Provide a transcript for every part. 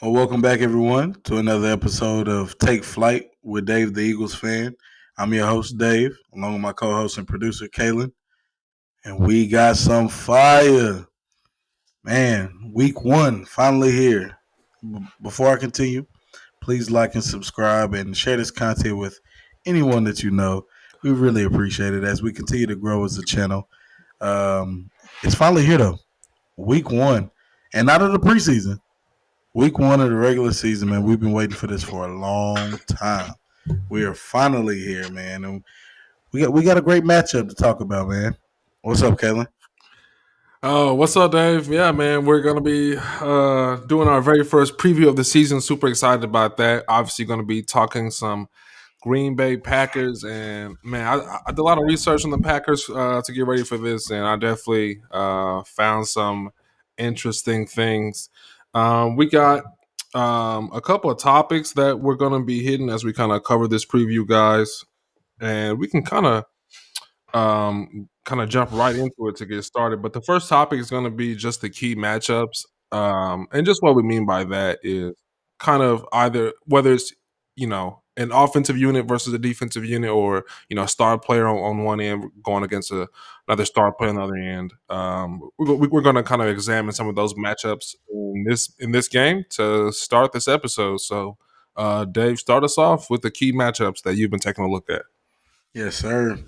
Well, welcome back, everyone, to another episode of Take Flight with Dave, the Eagles fan. I'm your host, Dave, along with my co host and producer, Kaylin. And we got some fire. Man, week one, finally here. Before I continue, please like and subscribe and share this content with anyone that you know. We really appreciate it as we continue to grow as a channel. Um, it's finally here, though. Week one. And not of the preseason. Week one of the regular season, man. We've been waiting for this for a long time. We are finally here, man, and we got a great matchup to talk about, man. What's up, Kalen? Oh, what's up, Dave? Yeah, man, we're gonna be doing our very first preview of the season. Super excited about that. Obviously, going to be talking some Green Bay Packers, and man, I did a lot of research on the Packers to get ready for this, and I definitely found some interesting things. We got a couple of topics that we're going to be hitting as we kind of cover this preview, guys, and we can kind of jump right into it to get started. But the first topic is going to be just the key matchups. And just what we mean by that is kind of either whether it's, an offensive unit versus a defensive unit or, a star player on one end going against another star player on the other end. We're going to kind of examine some of those matchups in this game to start this episode. So, Dave, start us off with the key matchups that you've been taking a look at. Yes, sir.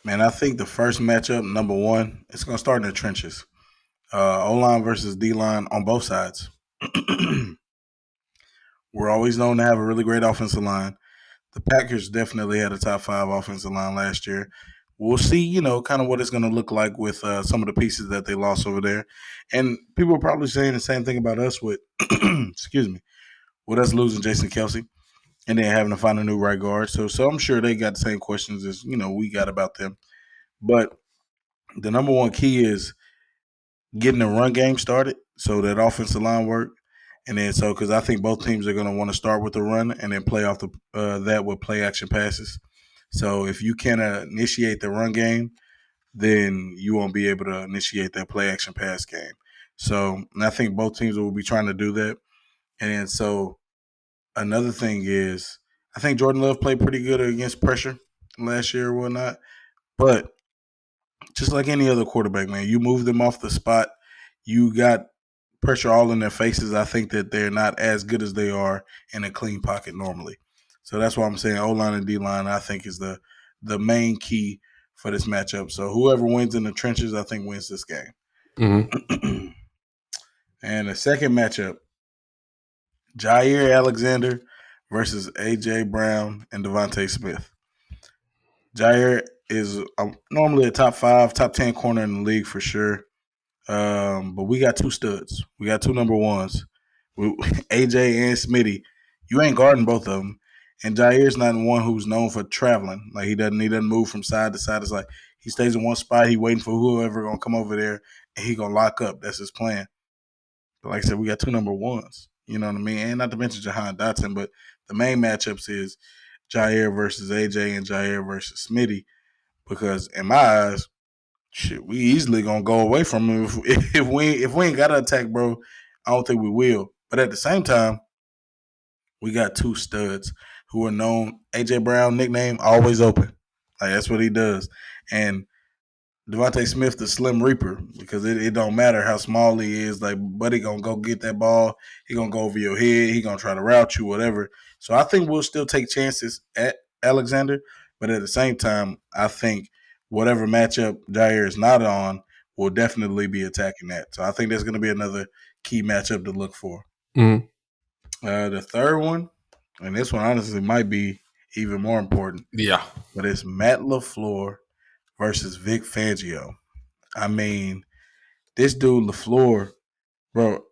Man, I think the first matchup, number one, it's gonna start in the trenches. O line versus D line on both sides. We're always known to have a really great offensive line. The Packers definitely had a top five offensive line last year. We'll see, kind of what it's going to look like with some of the pieces that they lost over there. And people are probably saying the same thing about us with, excuse me, with us losing Jason Kelsey and then having to find a new right guard. So I'm sure they got the same questions as we got about them. But the number one key is getting the run game started so that offensive line work. And then because I think both teams are going to want to start with the run and then play off that with play action passes. So if you can initiate the run game, then you won't be able to initiate that play action pass game. So I think both teams will be trying to do that. And so another thing is, I think Jordan Love played pretty good against pressure last year or whatnot. But just like any other quarterback, man, you move them off the spot. You got pressure all in their faces. I think that they're not as good as they are in a clean pocket normally. So that's why I'm saying O line and D line, I think, is the main key for this matchup. So whoever wins in the trenches, I think, wins this game. Mm-hmm. And the second matchup, Jair Alexander versus AJ Brown and Devontae Smith. Jair is normally a top five, top 10 corner in the league for sure. But we got two studs. We got two number ones. AJ and Smitty. You ain't guarding both of them. And Jair's not one who's known for traveling. Like he doesn't move from side to side. It's like he stays in one spot. He waiting for whoever gonna come over there, and he gonna lock up. That's his plan. But like I said, we got two number ones. You know what I mean? And not to mention Jahan Dotson, but the main matchups is Jair versus AJ and Jair versus Smitty. Because in my eyes, shit, we easily gonna go away from him if we ain't got to attack, bro. I don't think we will. But at the same time, we got two studs who are known. AJ Brown nickname always open, like that's what he does, and Devontae Smith the Slim Reaper because it don't matter how small he is. Like, buddy gonna go get that ball. He gonna go over your head. He gonna try to route you, whatever. So I think we'll still take chances at Alexander, but at the same time, I think whatever matchup Jair is not on will definitely be attacking that. So I think there's gonna be another key matchup to look for. Mm-hmm. The third one, and this one honestly might be even more important, Yeah. but it's Matt LaFleur versus Vic Fangio. I mean, this dude LaFleur, bro.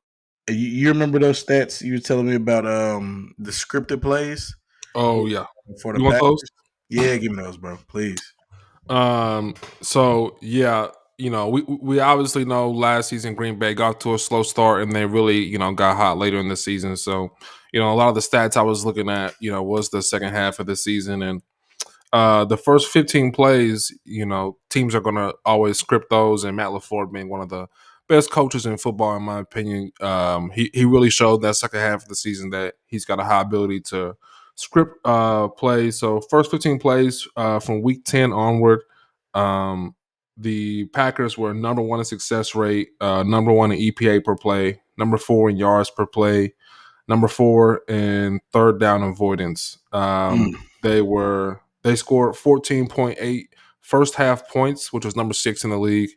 You remember those stats you were telling me about the scripted plays Oh yeah. for the You want Packers? those? Yeah, give me those, bro, please. So yeah, we obviously know last season Green Bay got to a slow start and they really, got hot later in the season. So, a lot of the stats I was looking at, was the second half of the season and the first 15 plays, teams are gonna always script those and Matt LaFleur being one of the best coaches in football, in my opinion. He really showed that second half of the season that he's got a high ability to script plays. So first 15 plays from week 10 onward, um, the Packers were number one in success rate, number one in EPA per play, number four in yards per play, number four in third down avoidance. Mm. They scored 14.8 first half points, which was number six in the league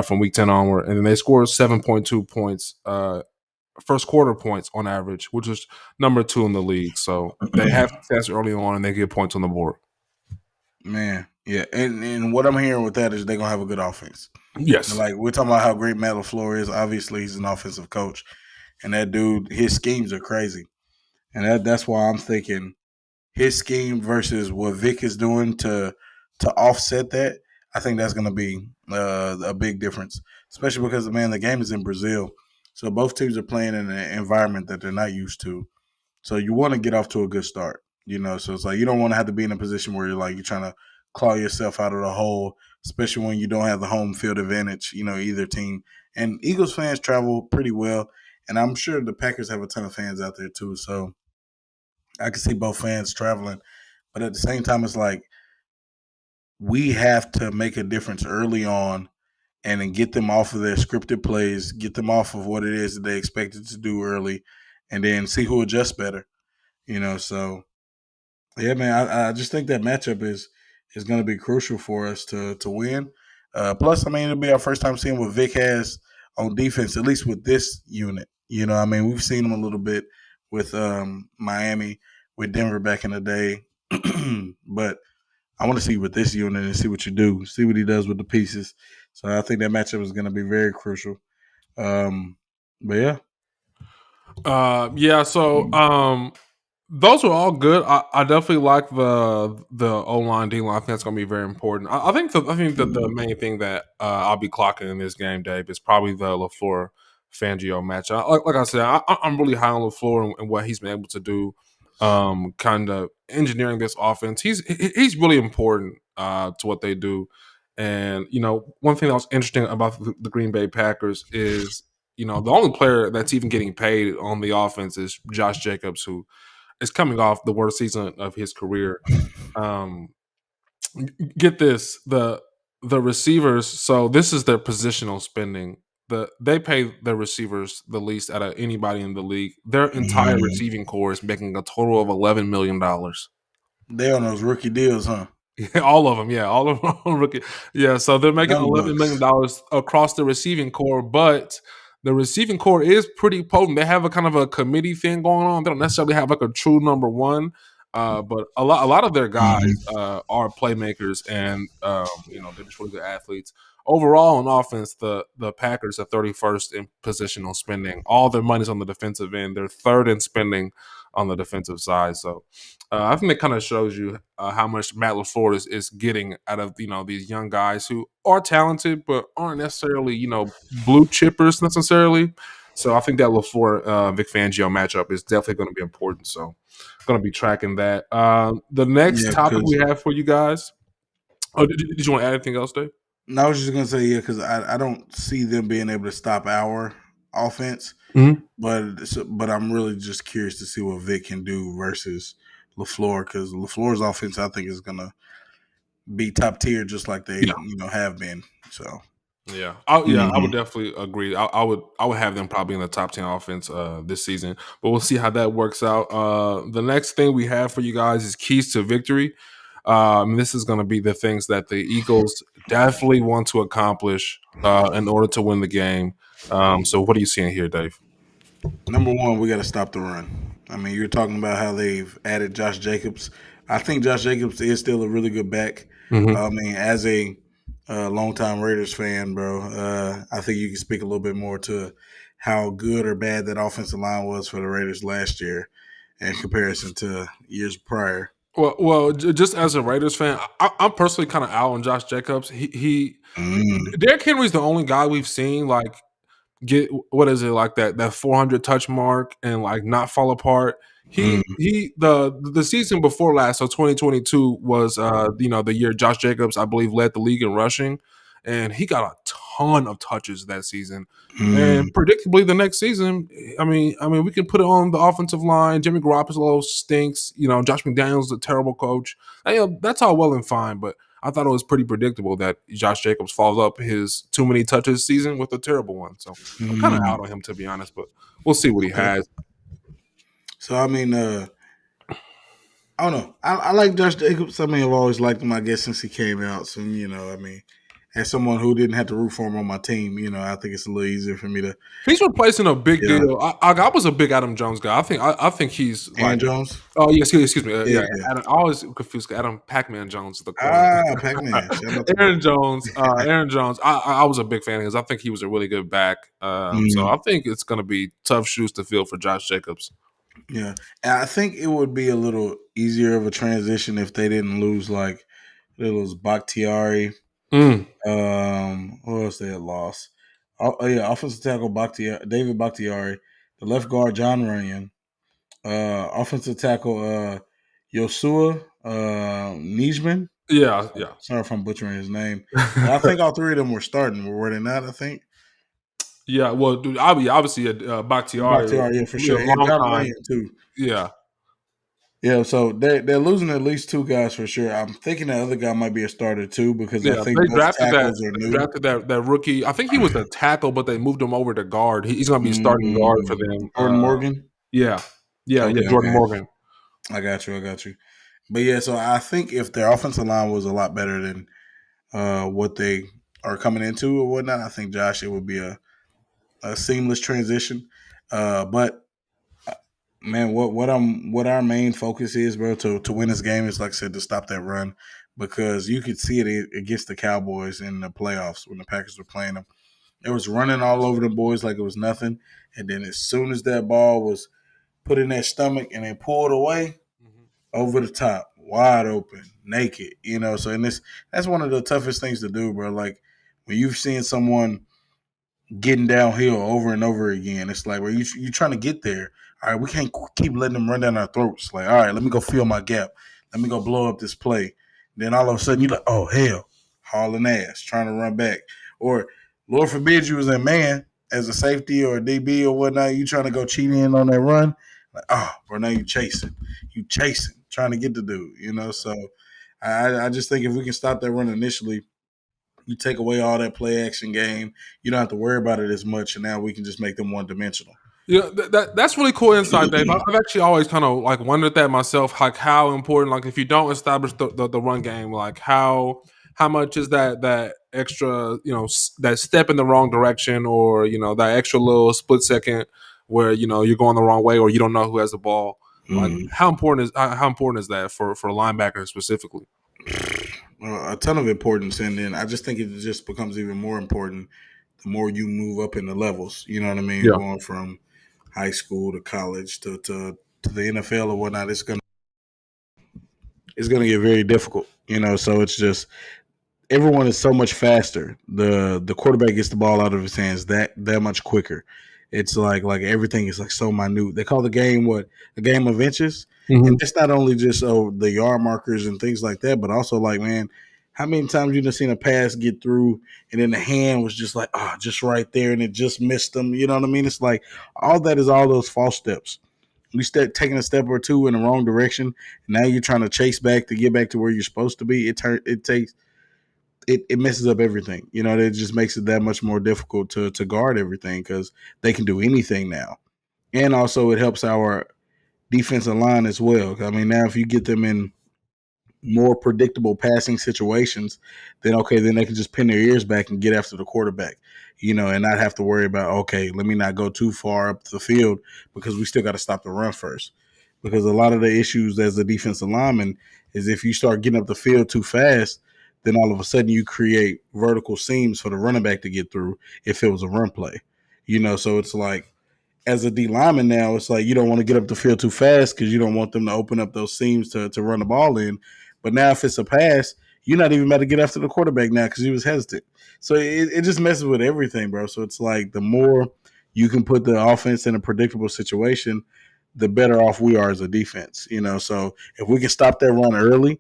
from week 10 onward, and then they scored 7.2 points first quarter points on average, which is number two in the league. So they have success early on and they get points on the board. Man, yeah, and what I'm hearing with that is they're gonna have a good offense. Yes. Like we're talking about how great Matt LaFleur is. Obviously, he's an offensive coach, and that dude, his schemes are crazy, and that's why I'm thinking his scheme versus what Vic is doing to offset that. I think that's going to be a big difference, especially because man, the game is in Brazil, so both teams are playing in an environment that they're not used to. So you want to get off to a good start, So it's like you don't want to have to be in a position where you're trying to claw yourself out of the hole, especially when you don't have the home field advantage. Either team. And Eagles fans travel pretty well, and I'm sure the Packers have a ton of fans out there too. So I can see both fans traveling, but at the same time, it's like we have to make a difference early on and then get them off of their scripted plays, get them off of what it is that they expected to do early, and then see who adjusts better. So yeah, man, I just think that matchup is going to be crucial for us to win. Plus, I mean, it'll be our first time seeing what Vic has on defense, at least with this unit. I mean, we've seen him a little bit with Miami, with Denver back in the day, but I want to see with this unit and see what you do, see what he does with the pieces. So I think that matchup is going to be very crucial. But yeah, Yeah. So those were all good. I definitely like the O line, D line. I think that's going to be very important. I think that the main thing that I'll be clocking in this game, Dave, is probably the LaFleur Fangio match. Like I said, I'm really high on LaFleur and what he's been able to do. Kind of engineering this offense. He's really important to what they do. And one thing that was interesting about the Green Bay Packers is the only player that's even getting paid on the offense is Josh Jacobs, who is coming off the worst season of his career. Um, get this, the receivers. So this is their positional spending. They pay their receivers the least out of anybody in the league. Their entire mm, receiving core is making a total of $11 million. they on those rookie deals, huh? All of them, yeah, all of them are rookie. Yeah, so they're making Young $11 million across the receiving core, but the receiving core is pretty potent. They have a kind of a committee thing going on. They don't necessarily have like a true number one, but a lot of their guys hmm are playmakers, and they're just really good athletes. Overall, on offense, the Packers are 31st in positional spending. All their money's on the defensive end. They're third in spending on the defensive side. So I think that kind of shows you how much Matt LaFleur is getting out of these young guys who are talented but aren't necessarily blue chippers necessarily. So I think that LaFleur Vic Fangio matchup is definitely going to be important. So going to be tracking that. The next Yeah, topic because we have for you guys. Oh, did you want to add anything else, Dave? no, I was just gonna say yeah, because I don't see them being able to stop our offense, Mm-hmm. but I'm really just curious to see what Vic can do versus Lafleur because Lafleur's offense I think is gonna be top tier just like they have been. So Yeah, I would hmm definitely agree. I would have them probably in the top 10 offense this season, but we'll see how that works out. The next thing we have for you guys is keys to victory. This is going to be the things that the Eagles definitely want to accomplish in order to win the game. So, what are you seeing here, Dave? number one, we got to stop the run. I mean, you're talking about how they've added Josh Jacobs. I think Josh Jacobs is still a really good back. Hmm. I mean, as a longtime Raiders fan, bro, I think you can speak a little bit more to how good or bad that offensive line was for the Raiders last year in comparison to years prior. Just as a Raiders fan, I'm personally kind of out on Josh Jacobs. He Mm, Derrick Henry's the only guy we've seen like get what is it like that 400 touch mark and like not fall apart. mm. The season before last, so 2022 was the year Josh Jacobs I believe led the league in rushing, and he got a ton of touches that season. Mm, And predictably, the next season, we can put it on the offensive line. Jimmy Garoppolo stinks. Josh McDaniels is a terrible coach. That's all well and fine, but I thought it was pretty predictable that Josh Jacobs follows up his too many touches season with a terrible one. So I'm kind of mm, out on him, to be honest, but we'll see what he okay. has. So I mean, I don't know. I like Josh Jacobs. I mean, I've always liked him. I guess since he came out. So I mean, as someone who didn't have to root for him on my team, I think it's a little easier for me to. He's replacing a big Yeah, deal. I was a big Adam Jones guy. I think he's Aaron like, Jones. oh yeah, excuse me, Yeah, yeah. yeah. Adam, I always confused Adam Pac-Man Jones, the corner. Pac Man. Shout out to Aaron Pac Jones, Aaron Jones. I was a big fan of his. I think he was a really good back. So Man. I think it's going to be tough shoes to fill for Josh Jacobs. Yeah, and I think it would be a little easier of a transition if they didn't lose like they lose Bakhtiari. Mm, Who else they had lost? Oh yeah, offensive tackle Bakhtiari, David Bakhtiari, the left guard John Runyon, offensive tackle Yosua Nijman. yeah, yeah. Sorry if I'm butchering his name, but I think all three of them were starting. Were they not? I think Yeah, well, dude, obviously, Bakhtiari, Bakhtiari, yeah, for yeah, sure, and long John time. Runyon too. Yeah, Yeah, so they're losing at least two guys for sure. I'm thinking the other guy might be a starter too because I yeah. think They both drafted that. tackles are They new. drafted that rookie. I think he was a tackle, but they moved him over to guard. He's going to be starting guard for them. Jordan Morgan. Yeah, yeah. Okay, Jordan okay, Morgan. I got you, I got you. But yeah, so I think if their offensive line was a lot better than what they are coming into or whatnot, I think Josh it would be a seamless transition. But man, what our main focus is, bro, to win this game is like I said to stop that run because you could see it against the Cowboys in the playoffs when the Packers were playing them. It was running all over the boys like it was nothing, and then as soon as that ball was put in their stomach and they pulled away Mhm. over the top, wide open, naked, So in this, that's one of the toughest things to do, bro. Like when you've seen someone getting downhill over and over again. It's like, you trying to get there. All right, we can't keep letting them run down our throats. Like, all right, let me go fill my gap. Let me go blow up this play. Then all of a sudden you're like, oh hell, hauling ass, trying to run back. Or Lord forbid you was a man as a safety or a DB or whatnot, you trying to go cheat in on that run. Like, oh, bro, now you chasing, trying to get the dude. So I just think if we can stop that run initially, you take away all that play action game. You don't have to worry about it as much, and now we can just make them one dimensional. Yeah, that's really cool insight, Dave. I've actually always kind of like wondered that myself, like how important, like if you don't establish the run game, like how much is that extra, that step in the wrong direction, or that extra little split second where you're going the wrong way, or you don't know who has the ball. Like Mm. how important is that for linebackers specifically? A ton of importance, and then I just think it just becomes even more important the more you move up in the levels. You know what I mean? Yeah. Going from high school to college to the NFL or whatnot, it's gonna get very difficult. So it's just everyone is so much faster. The quarterback gets the ball out of his hands that much quicker. It's like everything is like so minute. They call the game what a game of inches, and Hmm. it's not only just the yard markers and things like that, but also like man, how many times you just seen a pass get through and then the hand was just like just right there and it just missed them. You know what I mean? It's like all that is all those false steps. You step taking a step or two in the wrong direction, and now you're trying to chase back to get back to where you're supposed to be. It messes up everything. It just makes it that much more difficult to guard everything because they can do anything now. And also it helps our defensive line as well. I mean, now if you get them in more predictable passing situations, then okay, then they can just pin their ears back and get after the quarterback, and not have to worry about okay, let me not go too far up the field because we still got to stop the run first. Because a lot of the issues as a defensive lineman is if you start getting up the field too fast, then all of a sudden you create vertical seams for the running back to get through if it was a run play. So it's like as a D lineman now, it's like you don't want to get up the field too fast because you don't want them to open up those seams to run the ball in. But now if it's a pass, you're not even about to get after the quarterback now because he was hesitant. So it just messes with everything, bro. So it's like the more you can put the offense in a predictable situation, the better off we are as a defense. So if we can stop that run early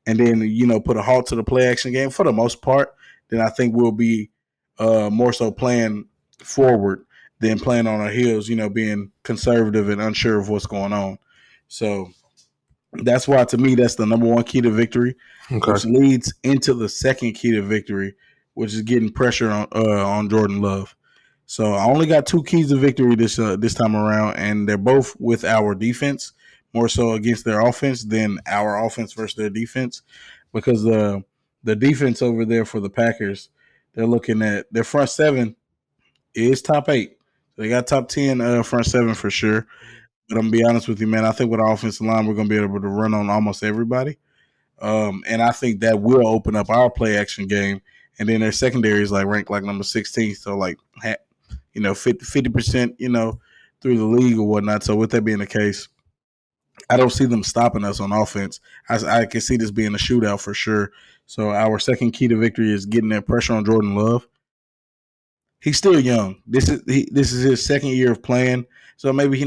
and then put a halt to the play action game for the most part, then I think we'll be more so playing forward than playing on our heels, being conservative and unsure of what's going on. So that's why, to me, that's the number one key to victory, Okay. which leads into the second key to victory, which is getting pressure on Jordan Love. So I only got two keys to victory this time around, and they're both with our defense, more so against their offense than our offense versus their defense, because the defense over there for the Packers, they're looking at their front seven is top eight. They got top 10 front seven for sure. But I'm gonna be honest with you, man. I think with our offensive line, we're gonna be able to run on almost everybody. And I think that will open up our play action game. And then their secondary is like ranked like number 16, so like 50%, through the league or whatnot. So with that being the case, I don't see them stopping us on offense. I can see this being a shootout for sure. So our second key to victory is getting that pressure on Jordan Love. He's still young. This is his second year of playing, so maybe he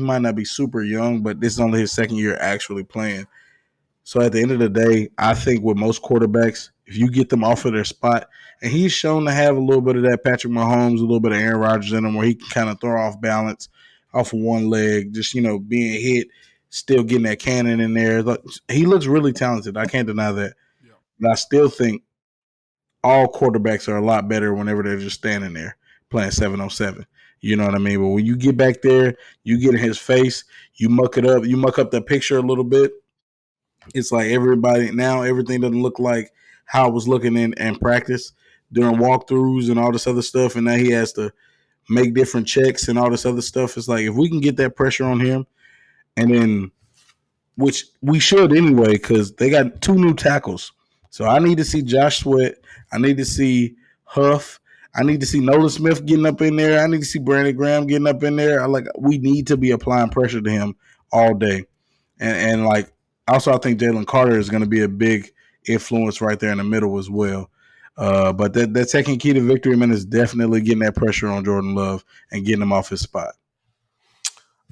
might not be super young, but this is only his second year actually playing. So at the end of the day, I think with most quarterbacks, if you get them off of their spot, and he's shown to have a little bit of that Patrick Mahomes, a little bit of Aaron Rodgers in him, where he can kind of throw off balance, off of one leg, just being hit, still getting that cannon in there. Look, he looks really talented. I can't deny that. Yeah. But I still think all quarterbacks are a lot better whenever they're just standing there playing 7-on-7. You know what I mean? But when you get back there, you get in his face, you muck it up, you muck up the picture a little bit. It's like everybody now, everything doesn't look like how it was looking in practice during walkthroughs and all this other stuff. And now he has to make different checks and all this other stuff. It's like if we can get that pressure on him, and then which we should anyway, because they got two new tackles. So I need to see Josh Sweat. I need to see Huff. I need to see Nolan Smith getting up in there. I need to see Brandon Graham getting up in there. We need to be applying pressure to him all day. And like also I think Jalen Carter is going to be a big influence right there in the middle as well. But that second key to victory, man, is definitely getting that pressure on Jordan Love and getting him off his spot.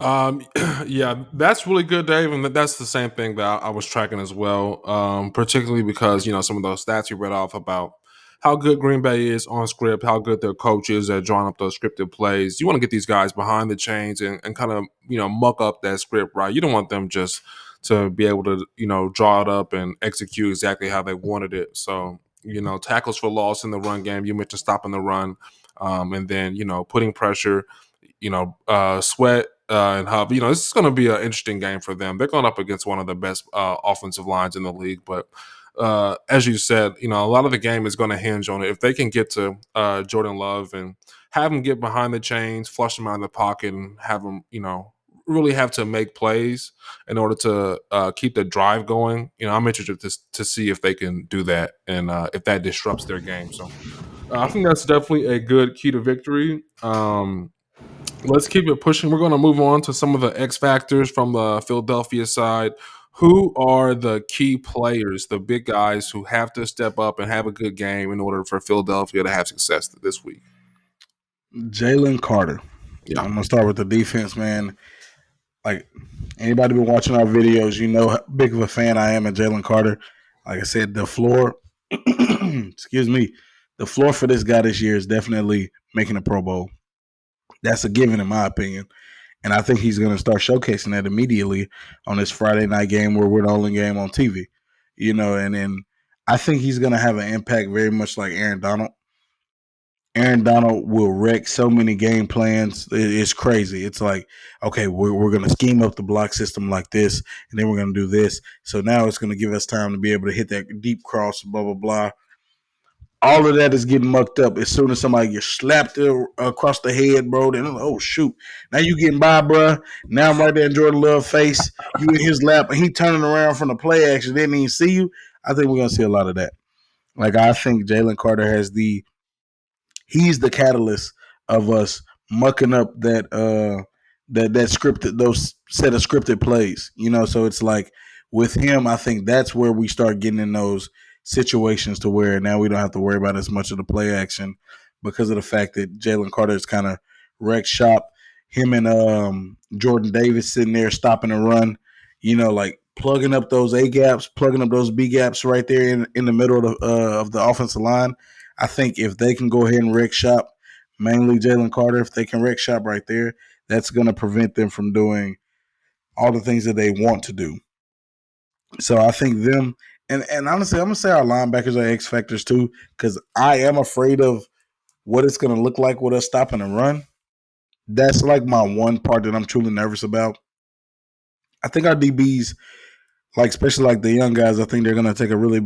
Yeah, that's really good, Dave, and that's the same thing that I was tracking as well. Particularly because some of those stats you read off about how good Green Bay is on script, how good their coach is at drawing up those scripted plays. You want to get these guys behind the chains and kind of muck up that script, right? You don't want them just to be able to draw it up and execute exactly how they wanted it. So tackles for loss in the run game. You mentioned stopping the run, and then putting pressure. Sweat and Hub. This is going to be an interesting game for them. They're going up against one of the best offensive lines in the league, but as you said, a lot of the game is going to hinge on it. If they can get to Jordan Love and have him get behind the chains, flush him out of the pocket, and have him, really have to make plays in order to keep the drive going. I'm interested to see if they can do that and if that disrupts their game. So I think that's definitely a good key to victory. Let's keep it pushing. We're going to move on to some of the X factors from the Philadelphia side. Who are the key players, the big guys who have to step up and have a good game in order for Philadelphia to have success this week? Jalen Carter. Yeah. I'm gonna start with the defense, man. Like anybody been watching our videos, you know how big of a fan I am of Jalen Carter. Like I said, the floor, excuse me, the floor for this guy this year is definitely making a Pro Bowl. That's a given in my opinion. And I think he's going to start showcasing that immediately on this Friday night game where we're the only game on TV. And then I think he's going to have an impact very much like Aaron Donald. Aaron Donald will wreck so many game plans. It's crazy. It's like, okay, we're going to scheme up the block system like this, and then we're going to do this. So now it's going to give us time to be able to hit that deep cross, blah, blah, blah. All of that is getting mucked up as soon as somebody gets slapped across the head, bro. Then, oh, shoot. Now you getting by, bro. Now I'm right there in Jordan Love's face. You in his lap, and he turning around from the play action. Didn't even see you. I think we're going to see a lot of that. Like, I think Jalen Carter has he's the catalyst of us mucking up that scripted those set of scripted plays. So it's like with him, I think that's where we start getting in those situations to where now we don't have to worry about as much of the play action because of the fact that Jalen Carter is kind of wrecked shop. Him and Jordan Davis sitting there stopping the run, like plugging up those A gaps, plugging up those B gaps right there in the middle of the offensive line. I think if they can go ahead and wreck shop, mainly Jalen Carter, if they can wreck shop right there, that's going to prevent them from doing all the things that they want to do. So I think them and honestly, I'm gonna say our linebackers are X factors too, because I am afraid of what it's gonna look like with us stopping the run. That's like my one part that I'm truly nervous about. I think our DBs, like especially like the young guys, I think they're gonna take a really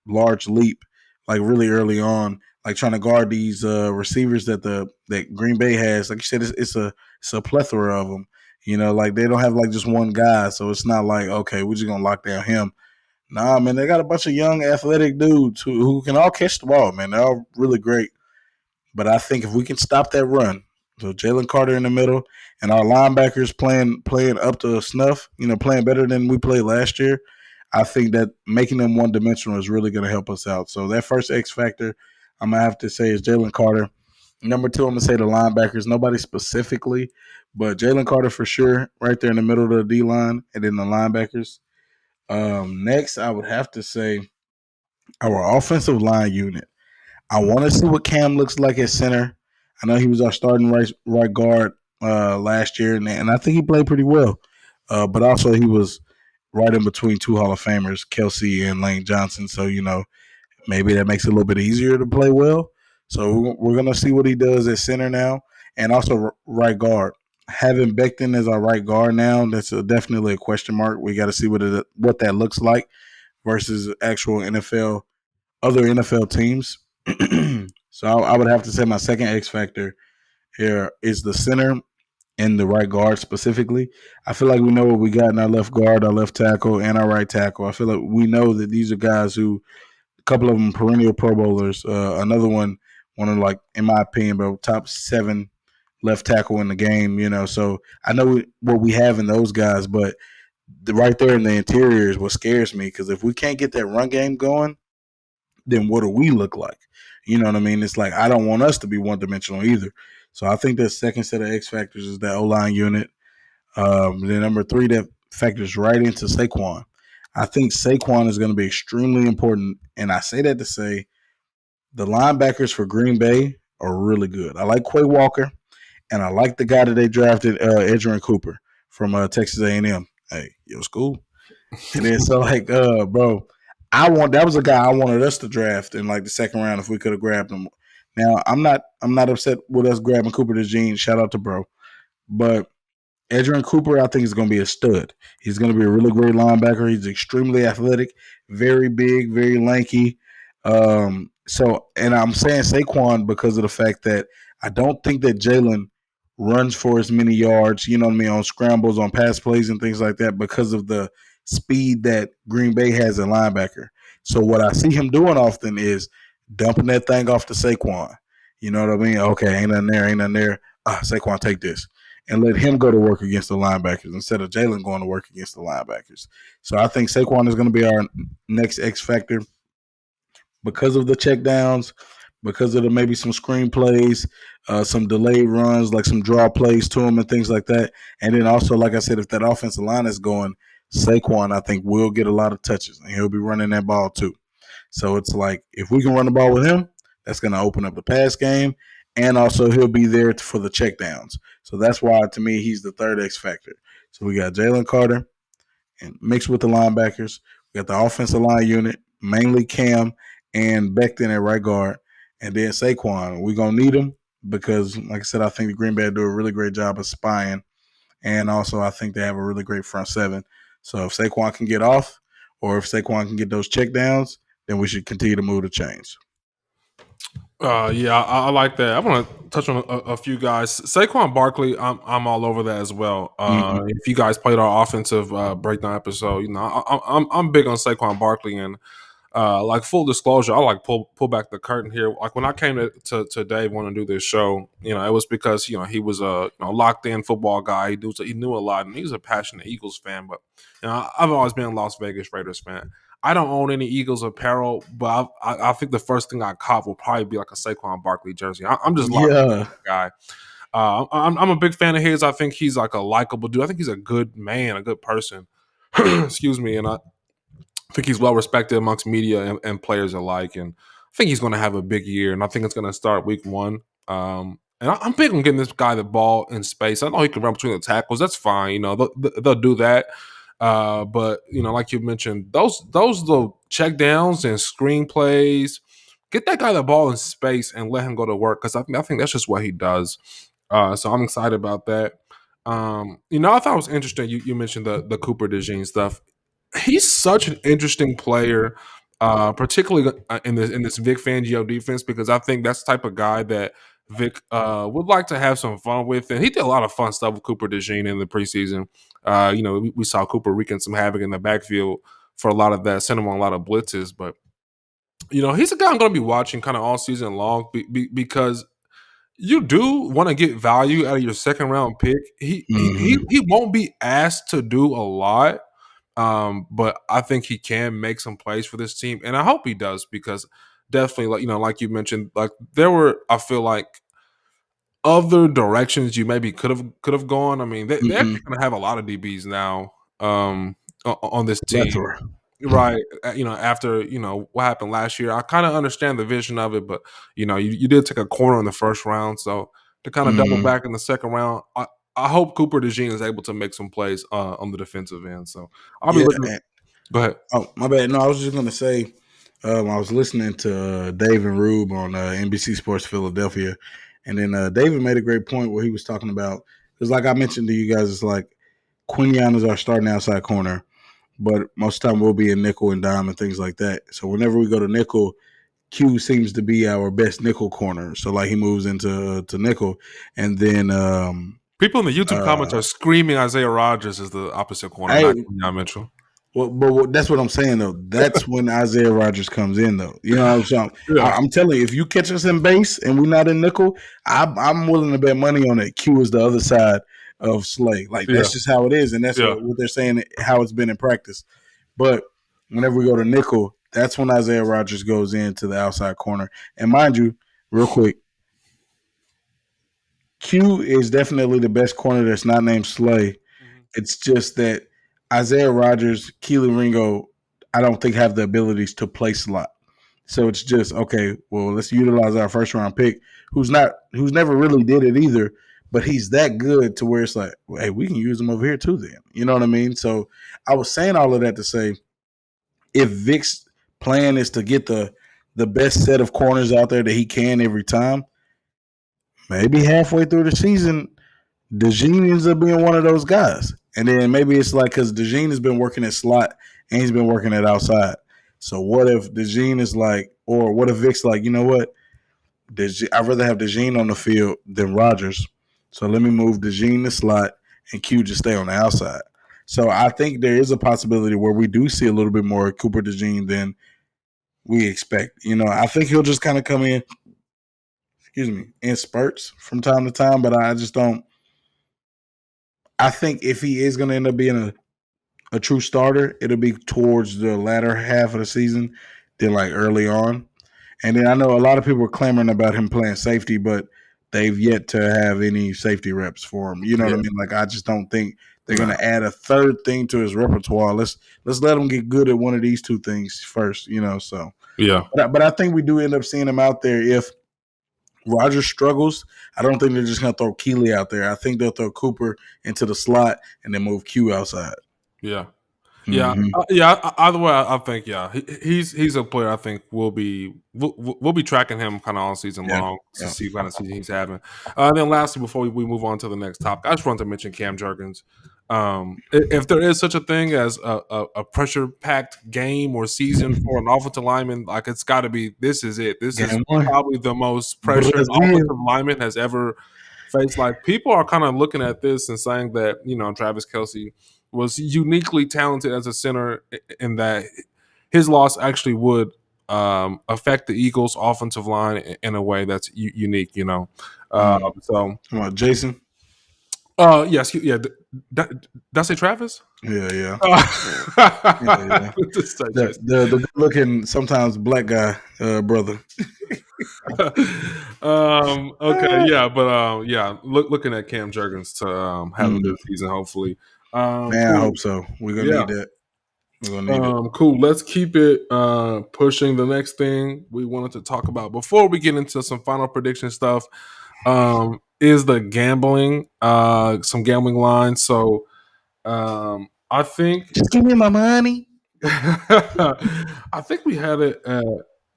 large leap, like really early on, like trying to guard these receivers that Green Bay has. Like you said, it's a plethora of them. You know, like they don't have like just one guy, so it's not like okay, we're just gonna lock down him. Nah, man, they got a bunch of young athletic dudes who can all catch the ball, man. They're all really great. But I think if we can stop that run, so Jalen Carter in the middle and our linebackers playing up to snuff, playing better than we played last year, I think that making them one dimensional is really going to help us out. So that first X factor, I'm gonna have to say is Jalen Carter. Number two, I'm gonna say the linebackers. Nobody specifically, but Jalen Carter for sure, right there in the middle of the D line, and then the linebackers. Next, I would have to say our offensive line unit. I want to see what Cam looks like at center. I know he was our starting right guard last year, and I think he played pretty well. But also he was right in between two Hall of Famers, Kelsey and Lane Johnson. So maybe that makes it a little bit easier to play well. So we're gonna see what he does at center now, and also right guard. Having Becton as our right guard now, that's definitely a question mark. We got to see what that looks like versus actual other NFL teams. So I would have to say my second X factor here is the center and the right guard specifically. I feel like we know what we got in our left guard, our left tackle, and our right tackle. I feel like we know that these are guys who, a couple of them perennial Pro Bowlers. Another one of like, in my opinion, bro, top 7 left tackle in the game. So I know what we have in those guys, but right there in the interior is what scares me because if we can't get that run game going, then what do we look like? You know what I mean? It's like I don't want us to be one dimensional either. So I think the second set of X factors is that O line unit. Then number 3 that factors right into Saquon. I think Saquon is going to be extremely important, and I say that to say the linebackers for Green Bay are really good. I like Quay Walker, and I like the guy that they drafted, Edgerrin Cooper from Texas A&M. Hey, yo, school. And then so like, bro, that was a guy I wanted us to draft in like the second round if we could have grabbed him. Now I'm not upset with us grabbing Cooper DeJean. Shout out to bro, but Edgerrin Cooper, I think, is going to be a stud. He's going to be a really great linebacker. He's extremely athletic, very big, very lanky. And I'm saying Saquon because of the fact that I don't think that Jalen runs for as many yards, you know what I mean, on scrambles, on pass plays, and things like that because of the speed that Green Bay has in linebacker. So what I see him doing often is dumping that thing off to Saquon. You know what I mean? Okay, ain't nothing there, ain't nothing there. Saquon, take this and let him go to work against the linebackers instead of Jalen going to work against the linebackers. So I think Saquon is going to be our next X factor because of the checkdowns, because of the maybe some screen plays, some delayed runs, like some draw plays to him and things like that. And then also, like I said, if that offensive line is going, Saquon, I think, will get a lot of touches and he'll be running that ball too. So it's like if we can run the ball with him, that's going to open up the pass game, and also he'll be there for the checkdowns. So that's why, to me, he's the third X factor. So we got Jalen Carter, and mixed with the linebackers, we got the offensive line unit, mainly Cam and Becton at right guard, and then Saquon. We're gonna need him because, like I said, I think the Green Bay do a really great job of spying, and also I think they have a really great front seven. So if Saquon can get off, or if Saquon can get those checkdowns, then we should continue to move the chains. Yeah, I like that. I want to touch on a few guys. Saquon Barkley, I'm all over that as well. Mm-hmm. If you guys played our offensive breakdown episode, I'm big on Saquon Barkley, and like full disclosure, I like pull back the curtain here. Like when I came to Dave want to do this show, it was because he was a locked in football guy. He knew a lot, and he was a passionate Eagles fan. But I've always been a Las Vegas Raiders fan. I don't own any Eagles apparel, but I think the first thing I cop will probably be like a Saquon Barkley jersey. I'm just locked in Yeah. that guy. I'm a big fan of his. I think he's like a likable dude. I think he's a good man, a good person. Excuse me, and I think he's well respected amongst media and players alike. And think he's going to have a big year, and I think it's going to start week one. And I'm big on getting this guy the ball in space. I know he can run between the tackles. That's fine. They'll do that. But like you mentioned, those little check downs and screen plays, get that guy the ball in space and let him go to work because I think that's just what he does. So I'm excited about that. I thought it was interesting. You mentioned the Cooper DeJean stuff. He's such an interesting player, particularly in this Vic Fangio defense, because I think that's the type of guy that Vic would like to have some fun with, and he did a lot of fun stuff with Cooper DeJean in the preseason. We saw Cooper wreaking some havoc in the backfield for a lot of that, sent him on a lot of blitzes, but he's a guy I'm going to be watching kind of all season long because you do want to get value out of your second round pick. He he he, Hmm. he won't be asked to do a lot, but I think he can make some plays for this team, and I hope he does because definitely, like you mentioned, like there were, I feel like other directions you maybe could have gone. I mean, they're Hmm. actually going to have a lot of DBs now on this team. Plethora. Right. After, what happened last year, I kind of understand the vision of it, but, you did take a corner in the first round. So to kind of double Hmm. back in the second round, I hope Cooper DeJean is able to make some plays on the defensive end. So I'll be Yeah. looking. Go ahead. Oh, my bad. No, I was just gonna say, I was listening to Dave and Rube on NBC Sports Philadelphia, and then David made a great point where he was talking about because, like I mentioned to you guys, it's like Quinion is our starting outside corner, but most of the time we'll be in nickel and dime and things like that. So whenever we go to nickel, Q seems to be our best nickel corner. So like he moves into nickel, and then People in the YouTube comments uh, are screaming Isaiah Rodgers is the opposite corner, hey, not Kenyon Mitchell. well, that's what I'm saying though. That's when Isaiah Rogers comes in though. You know what I'm saying? Yeah. I'm telling you, if you catch us in base and we're not in nickel, I'm willing to bet money on it. Q is the other side of Slay. Like Yeah. that's just how it is, and that's Yeah. what they're saying. How it's been in practice. But whenever we go to nickel, that's when Isaiah Rogers goes into the outside corner. And mind you, real quick, Q is definitely the best corner that's not named Slay. Mhm. It's just that Isaiah Rogers, Keely Ringo, I don't think have the abilities to play slot. So it's just okay. Well, let's utilize our first round pick, who's never really did it either, but he's that good to where it's like, well, hey, we can use him over here too. Then you know what I mean. So I was saying all of that to say, if Vic's plan is to get the best set of corners out there that he can every time, maybe halfway through the season, DeJean ends up being one of those guys. And then maybe it's like because DeJean has been working at slot and he's been working at outside. So what if DeJean is like, or what if Vic's like, you know what? I'd rather have DeJean on the field than Rogers. So let me move DeJean to slot and Q just stay on the outside. So I think there is a possibility where we do see a little bit more Cooper DeJean than we expect. I think he'll just kind of come in, excuse me, in spurts from time to time, but I just don't. I think if he is going to end up being a true starter, it'll be towards the latter half of the season than like early on. And then I know a lot of people are clamoring about him playing safety, but they've yet to have any safety reps for him. You know what I Yeah. mean? Like I just don't think they're No. going to add a third thing to his repertoire. Let's let him get good at one of these two things first. So. Yeah. But I think we do end up seeing him out there if Rogers struggles. I don't think they're just going to throw Keeley out there. I think they'll throw Cooper into the slot and then move Q outside. Yeah. Yeah, Mm-hmm. Either way, I think he's a player. I think we'll be tracking him kind of all season Yeah. long to Yeah. see what kind of season he's having. Then lastly, before we move on to the next topic, I just wanted to mention Cam Jurgens. If there is such a thing as a pressure packed game or season for an offensive lineman, like it's got to be. This is it. This is Game one. probably the most pressured Brazil. offensive lineman has ever faced. Like people are kind of looking at this and saying that Travis Kelce was uniquely talented as a center in that his loss actually would affect the Eagles' offensive line in a way that's unique. So Come on, Jason. yes, yeah. Did I say Travis? Yeah, yeah. Yeah, I yeah. meant to say Jason. The good looking sometimes black guy brother. Okay, yeah, but yeah, looking at Cam Jurgens to have a Mm, good season, hopefully. man, I Cool. hope so. We're gonna Yeah. need that. We're gonna need it. Cool. Let's keep it pushing. The next thing we wanted to talk about before we get into some final prediction stuff is the gambling. Some gambling lines. So I think Just give me my money. I think we had it at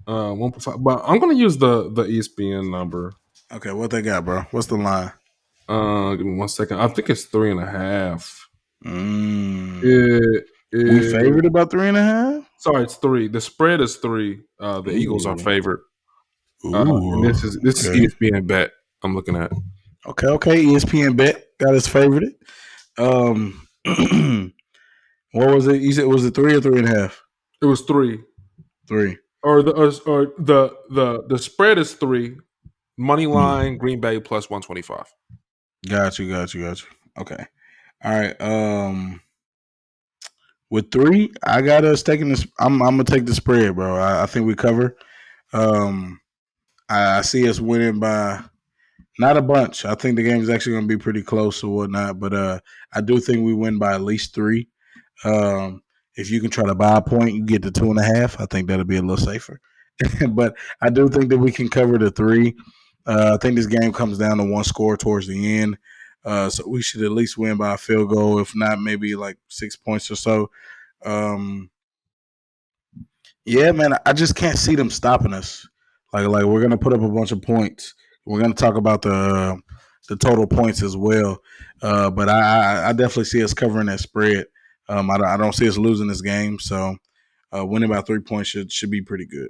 1.5, but I'm gonna use the ESPN number. Okay, what they got, bro? What's the line? Give me 1 second. I think it's 3.5. Mm. It We is favored about 3.5. sorry, it's 3. The spread is 3. The Eagles are Ooh, favored. And ooh. this is Okay, ESPN bet I'm looking at. okay. ESPN bet got us favored. What was it? You said was it 3 or 3.5? It was 3. 3. Or the spread is 3. Money Mm. line Green Bay plus 125. Got you. Okay. All right. With 3, I got us taking this. I'm gonna take the spread, bro. I think we cover. Um, I see us winning by not a bunch. I think the game is actually gonna be pretty close or whatnot, but I do think we win by at least 3. Um, if you can try to buy a point, you get to 2.5. I think that'll be a little safer. But I do think that we can cover the 3. I think this game comes down to one score towards the end. So we should at least win by a field goal, if not maybe like 6 points or so. Um, yeah, man, I just can't see them stopping us. Like we're gonna put up a bunch of points. We're gonna talk about the total points as well. But I definitely see us covering that spread. I don't see us losing this game. So winning by 3 points should be pretty good.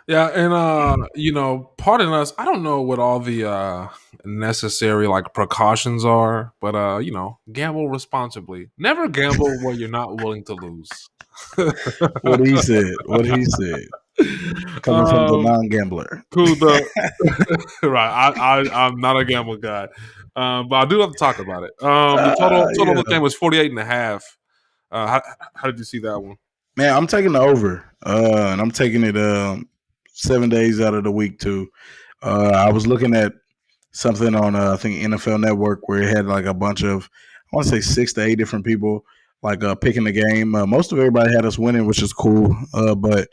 Yeah, and pardon us. I don't know what all the necessary like precautions are, but gamble responsibly. Never gamble where you're not willing to lose. What he said. What he said. Coming from the um, non-gambler. cool. The right. I'm not a gamble guy, but I do have to talk about it. The total of the Yeah, game was 48.5. How did you see that one? man, I'm taking the over, and I'm taking it 7 days out of the week too. I was looking at something on I think NFL Network where it had like a bunch of I want to say 6 to 8 different people like picking the game. Most of everybody had us winning, which is cool. But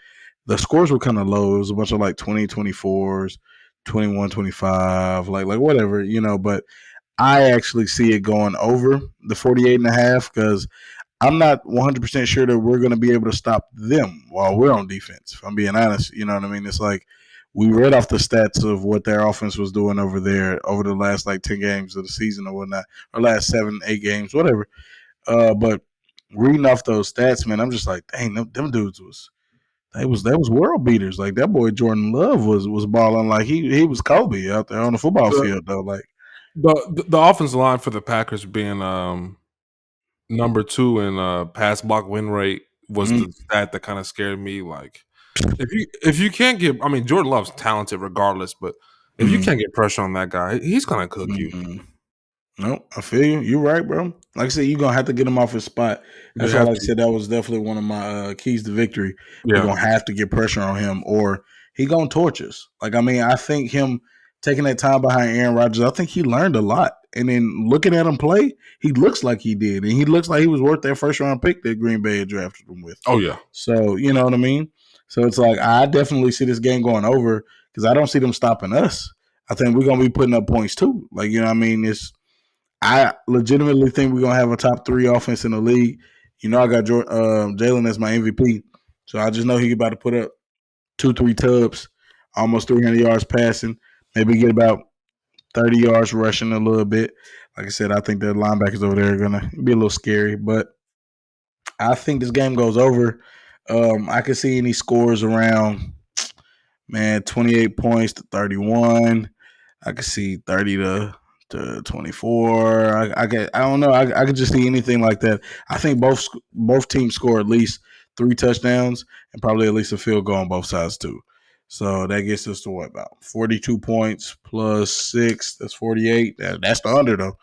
the scores were kind of low. It was a bunch of like 20-24s, 21-25, like whatever, But I actually see it going over the 48.5 because I'm not 100% sure that we're going to be able to stop them while we're on defense. If I'm being honest, you know what I mean? It's like we read off the stats of what their offense was doing over there over the last like 10 games of the season or whatnot, or last 7, 8 games, whatever. But reading off those stats, man, I'm just like, dang, them dudes was world beaters. Like that boy Jordan Love was balling like he was Kobe out there on the football The field though. Like, the offensive line for the Packers being number 2 in pass block win rate was mm, the stat that kind of scared me. Like, if you can't get, I mean, Jordan Love's talented regardless, but if you mm, can't get pressure on that guy, he's gonna cook you. mm. No, I feel you. You're right, bro. Like I said, you're gonna have to get him off his spot. You That's why, have like I to, said, that was definitely one of my keys to victory. We're yeah. gonna have to get pressure on him, or he gonna torch us. Like I mean, I think him taking that time behind Aaron Rodgers, I think he learned a lot. And then looking at him play, he looks like he did, and he looks like he was worth that first round pick that Green Bay had drafted him with. Oh yeah. So you know what I mean. So it's like I definitely see this game going over because I don't see them stopping us. I think we're gonna be putting up points too. Like you know what I mean. I legitimately think we're gonna have a top 3 offense in the league. I got Jalen as my MVP, so I just know he's about to put up 2, 3 tubs, almost 300 yards passing, maybe get about 30 yards rushing a little bit. Like I said, I think the linebackers over there are gonna be a little scary, but I think this game goes over. I can see any scores around 28 points to 31. I could see 30 to 24. I don't know. I could just see anything like that. I think both teams score at least 3 touchdowns and probably at least a field goal on both sides too. So that gets us to what about 42 points plus 6. That's 48. That's the under though.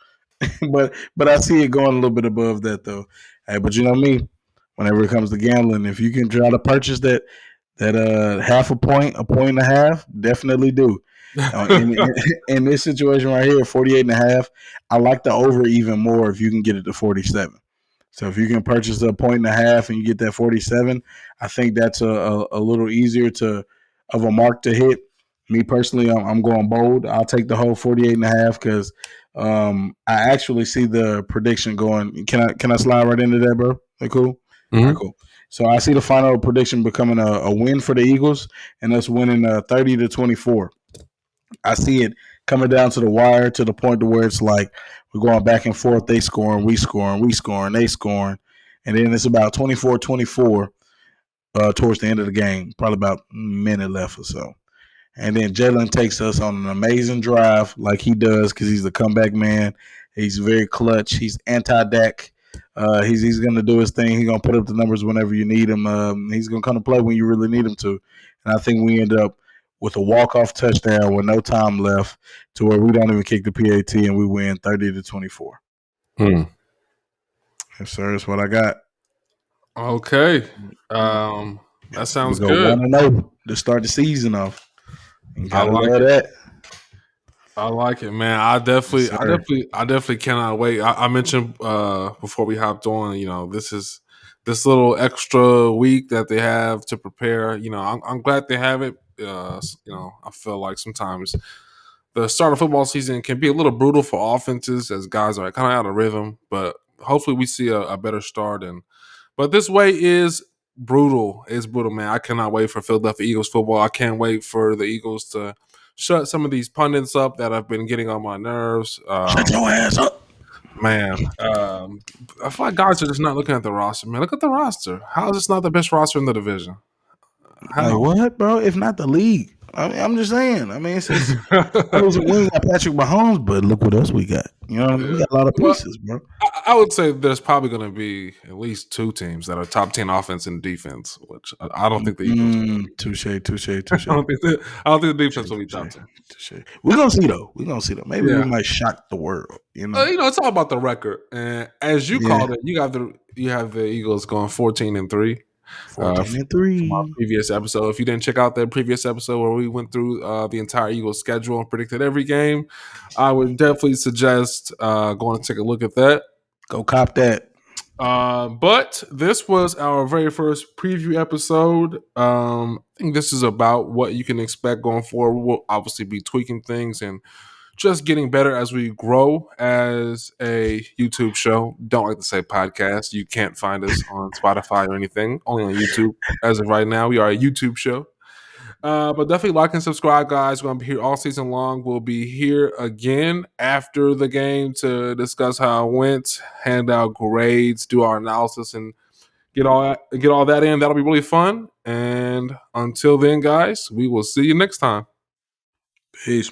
but I see it going a little bit above that though. Hey, but you know me, whenever it comes to gambling, if you can try to purchase that half a point and a half, definitely do. In this situation right here, 48.5, I like the over even more if you can get it to 47. So if you can purchase a point and a half and you get that 47, I think that's a little easier to of a mark to hit. Me personally, I'm going bold. I'll take the whole 48 and a half because I actually see the prediction going. Can I slide right into that, bro? That cool? All right, Mm-hmm. cool. So I see the final prediction becoming a win for the Eagles and us winning 30-24. I see it coming down to the wire to the point to where it's like we're going back and forth. They scoring, we scoring, we scoring, they scoring. And then it's about 24-24 towards the end of the game, probably about a minute left or so. And then Jalen takes us on an amazing drive like he does because he's the comeback man. He's very clutch. He's anti-Dak. He's going to do his thing. He's going to put up the numbers whenever you need him. He's going to come to play when you really need him to. And I think we end up with a walk-off touchdown with no time left to where we don't even kick the PAT and we win 30-24. Hmm. Yes, sir. That's what I got. Okay. That We sounds go good. 1-0 to start the season off. You I gotta like love it. that. I like it, man. Yes, sir. I definitely cannot wait. I mentioned before we hopped on, this is this little extra week that they have to prepare. I'm glad they have it. I feel like sometimes the start of football season can be a little brutal for offenses as guys are kind of out of rhythm. But hopefully, we see a better start. But this way is brutal. It's brutal, man. I cannot wait for Philadelphia Eagles football. I can't wait for the Eagles to shut some of these pundits up that have been getting on my nerves. Shut your ass up. Man, I feel like guys are just not looking at the roster. Man, look at the roster. How is this not the best roster in the division? Like How? what, bro? If not the league, I'm just saying. I mean, it's obviously we ain't got Patrick Mahomes, but look what else we got. You know, we got a lot of Well, pieces, bro. I would say there's probably going to be at least two teams that are top 10 offense and defense, which I don't think the Eagles. Touche, touche, I touche, don't think I don't think the defense will be touche, top 10. touche. We're gonna see though. We're gonna see though. Maybe we Yeah. might shock the world. You know? It's all about the record. And as you Yeah. called it, you have the Eagles going 14-3. 14-3. From our previous episode. If you didn't check out that previous episode where we went through the entire Eagles schedule and predicted every game, I would definitely suggest going to take a look at that. Go cop that. But this was our very first preview episode. I think this is about what you can expect going forward. We'll obviously be tweaking things and just getting better as we grow as a YouTube show. Don't like to say podcast. You can't find us on Spotify or anything, only on YouTube. As of right now, we are a YouTube show. But definitely like and subscribe, guys. We're going to be here all season long. We'll be here again after the game to discuss how it went, hand out grades, do our analysis, and get all that in. That'll be really fun. And until then, guys, we will see you next time. Peace.